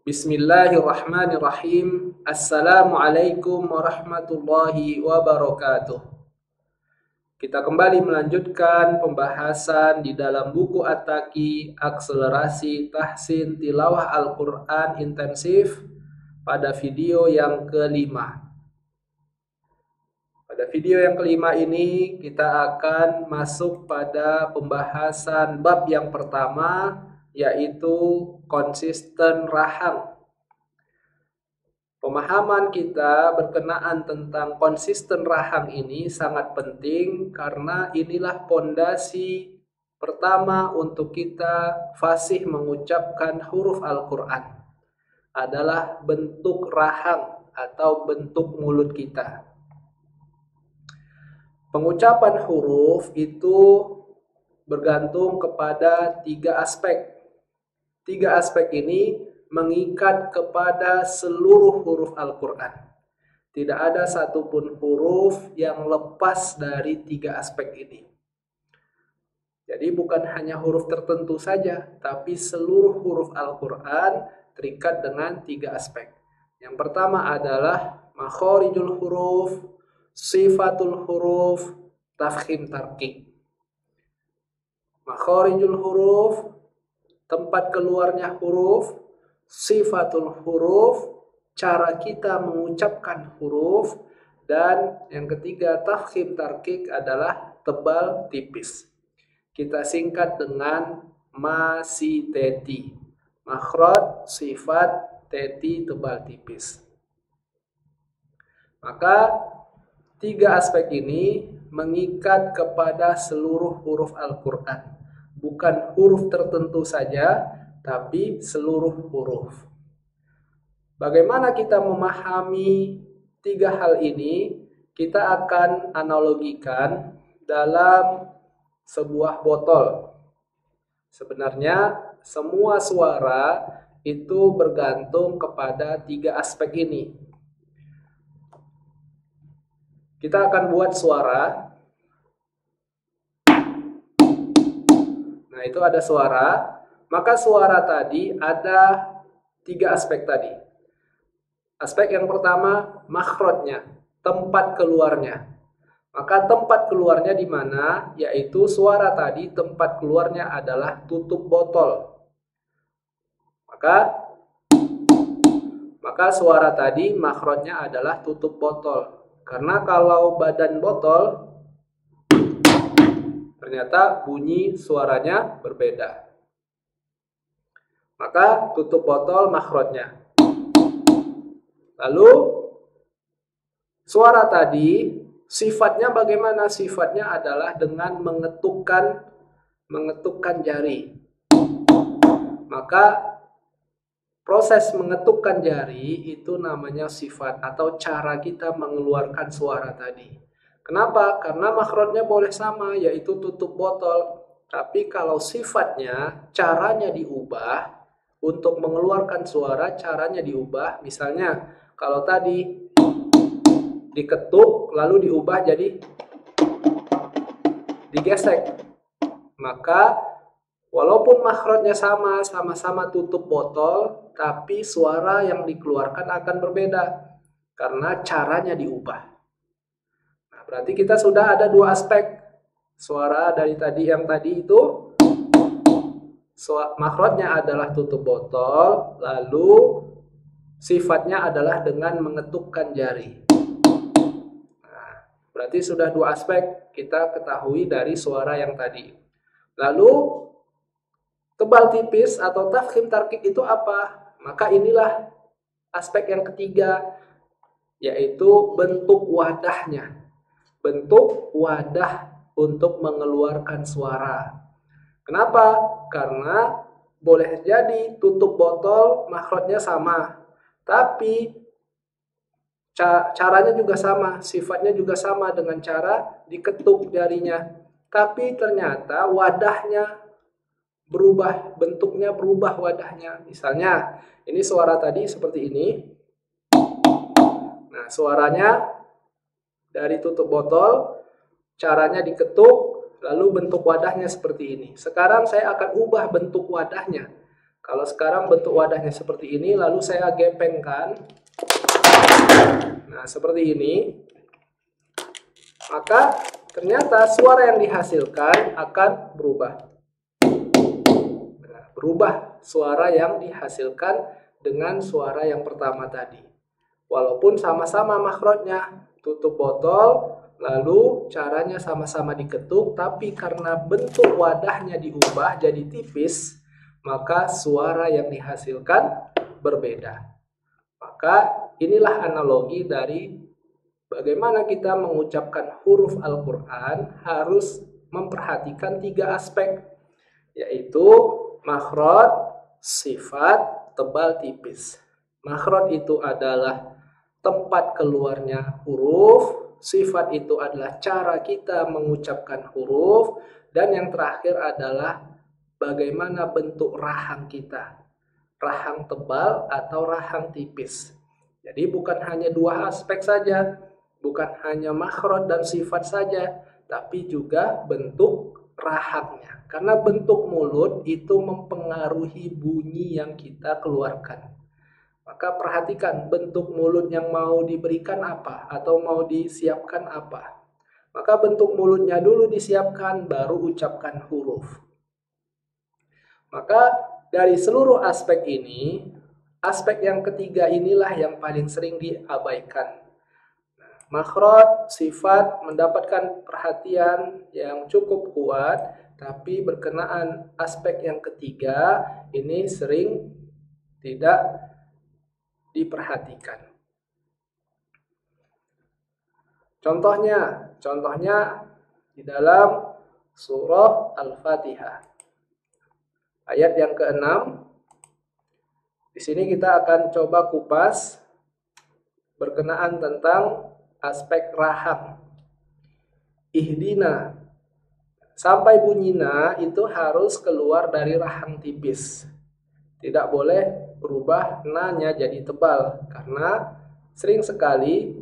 Bismillahirrahmanirrahim. Assalamualaikum warahmatullahi wabarakatuh. Kita kembali melanjutkan pembahasan di dalam buku At-Taqi Akselerasi Tahsin Tilawah Al-Quran Intensif pada video yang kelima. Pada video yang kelima ini kita akan masuk pada pembahasan bab yang pertama, yaitu konsisten rahang. Pemahaman kita berkenaan tentang konsisten rahang ini sangat penting karena inilah pondasi pertama untuk kita fasih mengucapkan huruf Al-Quran. Adalah bentuk rahang atau bentuk mulut kita. Pengucapan huruf itu bergantung kepada tiga aspek. Tiga aspek ini mengikat kepada seluruh huruf Al-Quran. Tidak ada satupun huruf yang lepas dari tiga aspek ini. Jadi bukan hanya huruf tertentu saja, tapi seluruh huruf Al-Quran terikat dengan tiga aspek. Yang pertama adalah makhorijul huruf, sifatul huruf, tafkhim tarqiq. Makhorijul huruf, tempat keluarnya huruf, sifatul huruf, cara kita mengucapkan huruf, dan yang ketiga tafkhim tarqiq adalah tebal tipis. Kita singkat dengan masiteti. Makhraj, sifat, teti, tebal tipis. Maka tiga aspek ini mengikat kepada seluruh huruf Al-Quran. Bukan huruf tertentu saja, tapi seluruh huruf. Bagaimana kita memahami tiga hal ini? Kita akan analogikan dalam sebuah botol. Sebenarnya semua suara itu bergantung kepada tiga aspek ini. Kita akan buat suara. Nah, itu ada suara. Maka suara tadi ada tiga aspek tadi. Aspek yang pertama, makhrajnya, tempat keluarnya. Maka tempat keluarnya di mana? Yaitu suara tadi tempat keluarnya adalah tutup botol. Maka suara tadi makhrajnya adalah tutup botol. Karena kalau badan botol, ternyata bunyi suaranya berbeda. Maka tutup botol makhrajnya. Lalu suara tadi sifatnya bagaimana? Sifatnya adalah dengan mengetukkan jari. Maka proses mengetukkan jari itu namanya sifat atau cara kita mengeluarkan suara tadi. Kenapa? Karena makhrajnya boleh sama, yaitu tutup botol. Tapi kalau sifatnya, caranya diubah. Untuk mengeluarkan suara, caranya diubah. Misalnya, kalau tadi diketuk, lalu diubah jadi digesek. Maka, walaupun makhrajnya sama-sama tutup botol, tapi suara yang dikeluarkan akan berbeda. Karena caranya diubah. Nah, berarti kita sudah ada dua aspek. Suara dari tadi yang tadi itu, makhrajnya adalah tutup botol, lalu sifatnya adalah dengan mengetukkan jari. Nah, berarti sudah dua aspek kita ketahui dari suara yang tadi. Lalu tebal tipis atau tafkhim tarqiq itu apa? Maka inilah aspek yang ketiga, yaitu bentuk wadahnya. Bentuk wadah untuk mengeluarkan suara. Kenapa? Karena boleh jadi tutup botol makhrajnya sama, tapi caranya juga sama, sifatnya juga sama dengan cara diketuk jarinya. Tapi ternyata wadahnya berubah, bentuknya berubah wadahnya. Misalnya, ini suara tadi seperti ini. Nah, suaranya dari tutup botol, caranya diketuk, lalu bentuk wadahnya seperti ini. Sekarang saya akan ubah bentuk wadahnya. Kalau sekarang bentuk wadahnya seperti ini, lalu saya gepengkan. Nah, seperti ini. Maka ternyata suara yang dihasilkan akan berubah. Nah, berubah suara yang dihasilkan dengan suara yang pertama tadi. Walaupun sama-sama makhrajnya, tutup botol, lalu caranya sama-sama diketuk, tapi karena bentuk wadahnya diubah jadi tipis, maka suara yang dihasilkan berbeda. Maka inilah analogi dari bagaimana kita mengucapkan huruf Al-Quran harus memperhatikan 3 aspek, yaitu makhraj, sifat, tebal, tipis. Makhraj itu adalah tempat keluarnya huruf, sifat itu adalah cara kita mengucapkan huruf, dan yang terakhir adalah bagaimana bentuk rahang kita, rahang tebal atau rahang tipis. Jadi bukan hanya 2 aspek saja, bukan hanya makhraj dan sifat saja, tapi juga bentuk rahangnya. Karena bentuk mulut itu mempengaruhi bunyi yang kita keluarkan. Maka perhatikan bentuk mulut yang mau diberikan apa atau mau disiapkan apa. Maka bentuk mulutnya dulu disiapkan, baru ucapkan huruf. Maka dari seluruh aspek ini, aspek yang ketiga inilah yang paling sering diabaikan. Makhraj, sifat mendapatkan perhatian yang cukup kuat, tapi berkenaan aspek yang ketiga ini sering tidak diperhatikan. Contohnya di dalam surah Al-Fatihah. Ayat yang ke-6. Di sini kita akan coba kupas berkenaan tentang aspek rahang. Ihdina. Sampai bunyi na itu harus keluar dari rahang tipis. Tidak boleh berubah na-nya jadi tebal. Karena sering sekali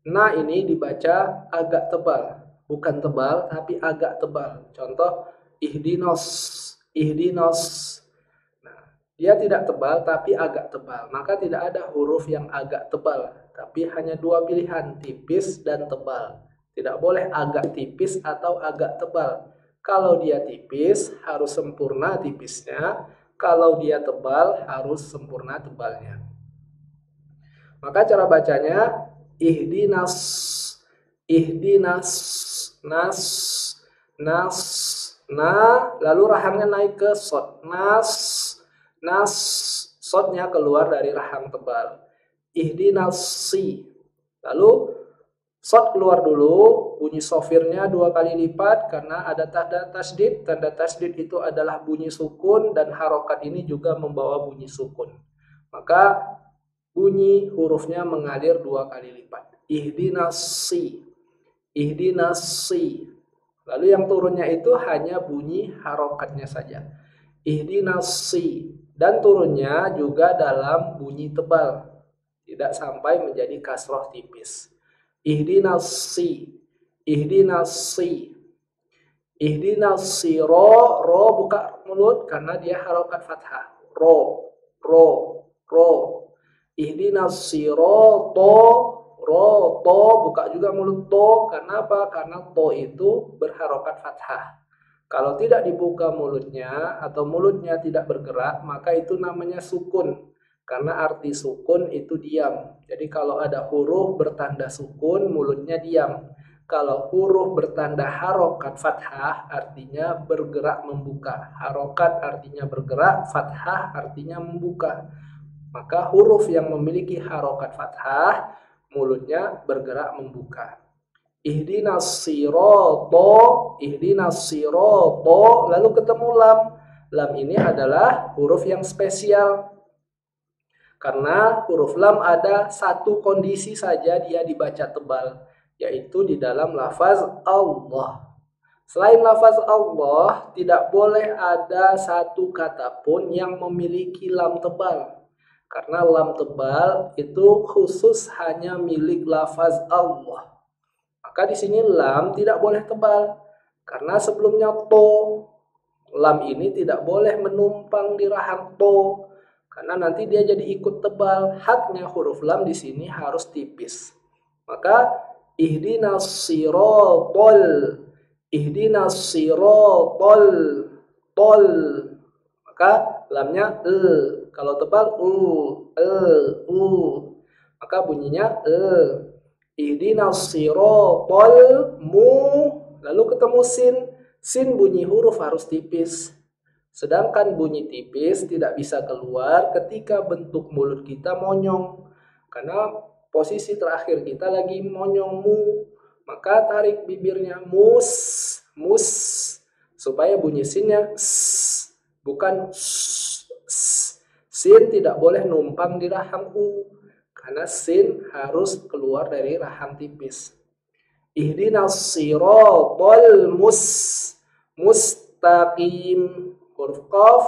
na ini dibaca agak tebal. Bukan tebal tapi agak tebal. Contoh ihdinos. Nah, dia tidak tebal tapi agak tebal. Maka tidak ada huruf yang agak tebal. Tapi hanya 2 pilihan, tipis dan tebal. Tidak boleh agak tipis atau agak tebal. Kalau dia tipis, harus sempurna tipisnya. Kalau dia tebal, harus sempurna tebalnya. Maka cara bacanya, ihdinas, nas, nah, lalu rahangnya naik ke sod. Nas, sodnya keluar dari rahang tebal. Ihdinasi. Lalu sod keluar dulu, bunyi sofirnya 2 kali lipat karena ada tanda tasdid. Tanda tasdid itu adalah bunyi sukun dan harokat ini juga membawa bunyi sukun. Maka bunyi hurufnya mengalir 2 kali lipat. Ihdinasi. Lalu yang turunnya itu hanya bunyi harokatnya saja. Ihdinasi. Dan turunnya juga dalam bunyi tebal. Tidak sampai menjadi kasroh tipis. Ihdinasi. Ro buka mulut karena dia harokat fathah. Ro. Ihdinasi to buka juga mulut to. Karena apa? Karena to itu berharokat fathah. Kalau tidak dibuka mulutnya atau mulutnya tidak bergerak, maka itu namanya sukun. Karena arti sukun itu diam. Jadi kalau ada huruf bertanda sukun, mulutnya diam. Kalau huruf bertanda harokat fathah, artinya bergerak membuka. Harokat artinya bergerak, fathah artinya membuka. Maka huruf yang memiliki harokat fathah, mulutnya bergerak membuka. Ihdinas sirata, lalu ketemu lam. Lam ini adalah huruf yang spesial. Karena huruf lam ada satu kondisi saja dia dibaca tebal, yaitu di dalam lafaz Allah. Selain lafaz Allah, tidak boleh ada satu kata pun yang memiliki lam tebal. Karena lam tebal itu khusus hanya milik lafaz Allah. Maka di sini lam tidak boleh tebal. Karena sebelumnya to. Lam ini tidak boleh menumpang di rahang to, karena nanti dia jadi ikut tebal. Haknya huruf lam di sini harus tipis. Maka ihdinas siratal, ihdinas siratal, tol. Maka lamnya kalau tebal maka bunyinya ihdinas siratal lalu ketemu sin. Sin bunyi huruf harus tipis. Sedangkan bunyi tipis tidak bisa keluar ketika bentuk mulut kita monyong. Karena posisi terakhir kita lagi monyong mu. Maka tarik bibirnya mus, mus. Supaya bunyi sinnya s, bukan s. Sin tidak boleh numpang di rahang u. Karena sin harus keluar dari rahang tipis. Ihdinas siratal mustaqim. Huruf qaf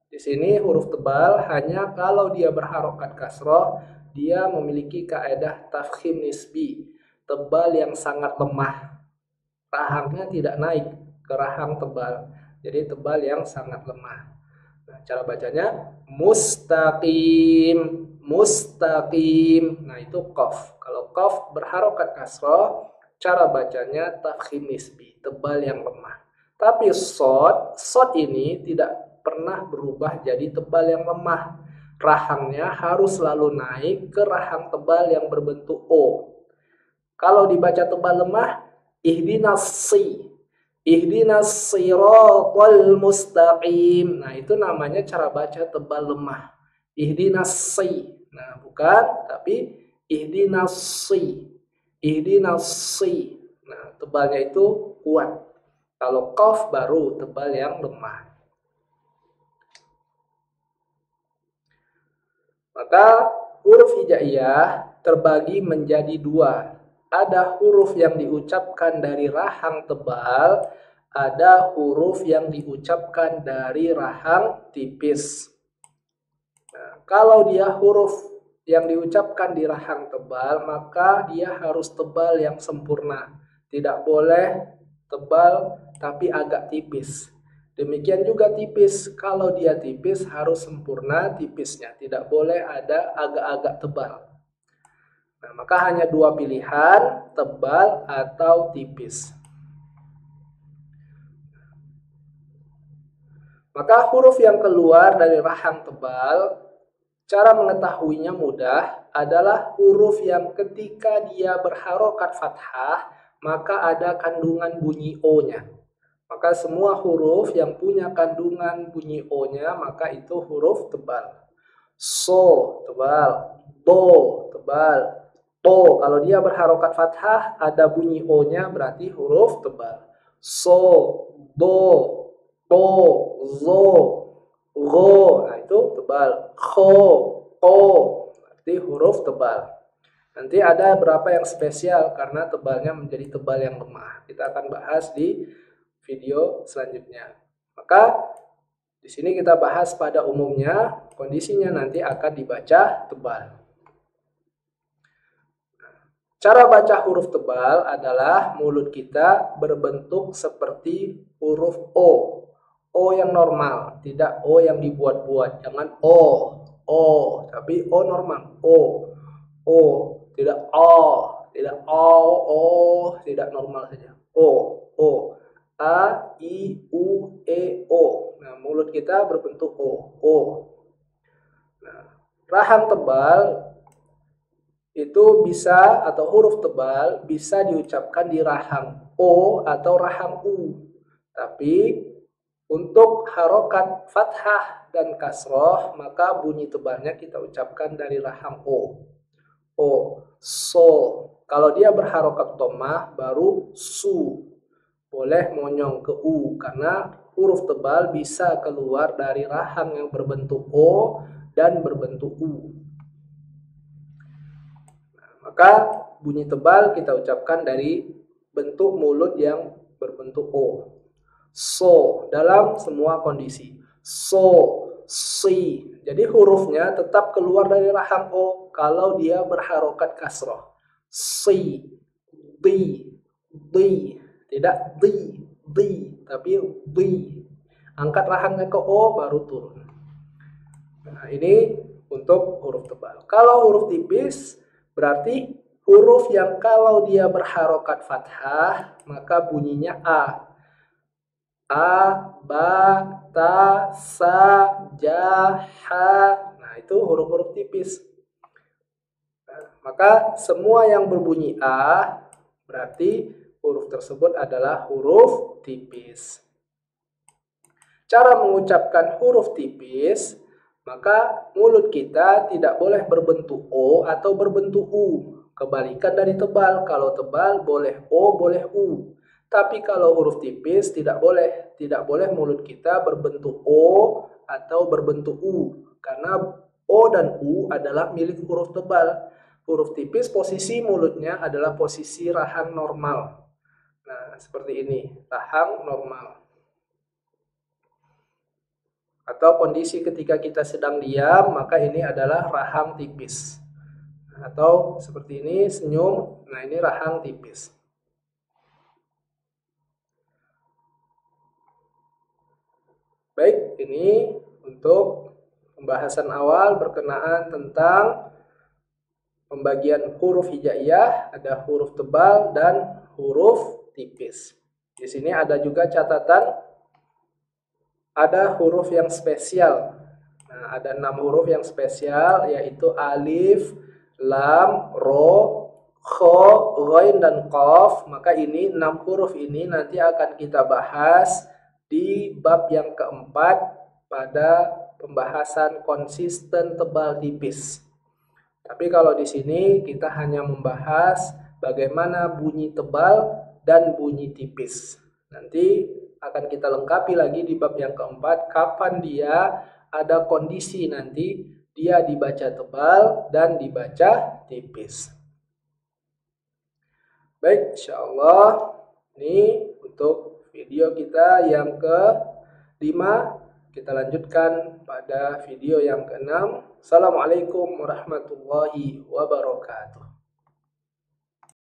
di sini huruf tebal, hanya kalau dia berharokat kasroh dia memiliki kaedah tafkhim nisbi, tebal yang sangat lemah. Rahangnya tidak naik ke rahang tebal, jadi tebal yang sangat lemah. Nah, cara bacanya mustaqim, mustaqim. Nah, itu qaf. Kalau qaf berharokat kasroh, cara bacanya tafkhim nisbi, tebal yang lemah. Tapi shad ini tidak pernah berubah jadi tebal yang lemah. Rahangnya harus selalu naik ke rahang tebal yang berbentuk O. Kalau dibaca tebal lemah, ihdinas siratal mustaqim. Nah, itu namanya cara baca tebal lemah. Ihdinas. Nah, bukan, tapi ihdinas. Nah, tebalnya itu kuat. Kalau qaf baru tebal yang lemah. Maka huruf hijaiyah terbagi menjadi dua. Ada huruf yang diucapkan dari rahang tebal, ada huruf yang diucapkan dari rahang tipis. Nah, kalau dia huruf yang diucapkan di rahang tebal, maka dia harus tebal yang sempurna. Tidak boleh tebal tapi agak tipis. Demikian juga tipis, kalau dia tipis harus sempurna tipisnya, tidak boleh ada agak-agak tebal. Nah, maka hanya dua pilihan, tebal atau tipis. Maka huruf yang keluar dari rahang tebal, cara mengetahuinya mudah, adalah huruf yang ketika dia berharokat fathah, maka ada kandungan bunyi O-nya. Maka semua huruf yang punya kandungan bunyi O-nya, maka itu huruf tebal. So, tebal. Do, tebal. To, kalau dia berharokat fathah, ada bunyi O-nya, berarti huruf tebal. So, do, to, zo, go, nah itu tebal. Kho, ko, berarti huruf tebal. Nanti ada berapa yang spesial karena tebalnya menjadi tebal yang lemah. Kita akan bahas di video selanjutnya. Maka di sini kita bahas pada umumnya, kondisinya nanti akan dibaca tebal. Cara baca huruf tebal adalah mulut kita berbentuk seperti huruf O. O yang normal, tidak O yang dibuat-buat. Jangan O, tapi O normal. O, tidak O, tidak O, tidak normal saja. O. A, I, U, E, O. Nah, mulut kita berbentuk O. Nah, rahang tebal itu bisa, atau huruf tebal bisa diucapkan di rahang O atau rahang U. Tapi untuk harokat fathah dan kasroh, maka bunyi tebalnya kita ucapkan dari rahang O. So. Kalau dia berharokat dhammah baru su. Boleh monyong ke U, karena huruf tebal bisa keluar dari rahang yang berbentuk O dan berbentuk U. Nah, maka bunyi tebal kita ucapkan dari bentuk mulut yang berbentuk O. So, dalam semua kondisi. So, si. Jadi hurufnya tetap keluar dari rahang O kalau dia berharokat kasroh. Si, di. Tidak di, tapi di. Angkat rahangnya ke O baru turun. Nah, ini untuk huruf tebal. Kalau huruf tipis berarti huruf yang kalau dia berharokat fathah maka bunyinya A. A, ba, ta, sa, ja, ha. Nah, itu huruf-huruf tipis. Maka semua yang berbunyi A berarti huruf tersebut adalah huruf tipis. Cara mengucapkan huruf tipis, maka mulut kita tidak boleh berbentuk O atau berbentuk U. Kebalikan dari tebal, kalau tebal boleh O, boleh U. Tapi kalau huruf tipis tidak boleh mulut kita berbentuk O atau berbentuk U. Karena O dan U adalah milik huruf tebal. Huruf tipis posisi mulutnya adalah posisi rahang normal. Nah, seperti ini, rahang normal. Atau kondisi ketika kita sedang diam, maka ini adalah rahang tipis. Atau seperti ini, senyum, nah ini rahang tipis. Baik, ini untuk pembahasan awal berkenaan tentang pembagian huruf hijaiyah, ada huruf tebal dan huruf tipis. Di sini ada juga catatan, ada huruf yang spesial. Nah, ada 6 huruf yang spesial, yaitu alif, lam, ro, kho, ghain, dan qaf. Maka ini 6 huruf ini nanti akan kita bahas di bab yang keempat pada pembahasan konsisten tebal tipis. Tapi kalau di sini kita hanya membahas bagaimana bunyi tebal dan bunyi tipis. Nanti akan kita lengkapi lagi di bab yang keempat, kapan dia ada kondisi nanti dia dibaca tebal dan dibaca tipis. Baik, insyaallah ini untuk video kita yang ke-5. Kita lanjutkan pada video yang ke-6. Assalamualaikum warahmatullahi wabarakatuh.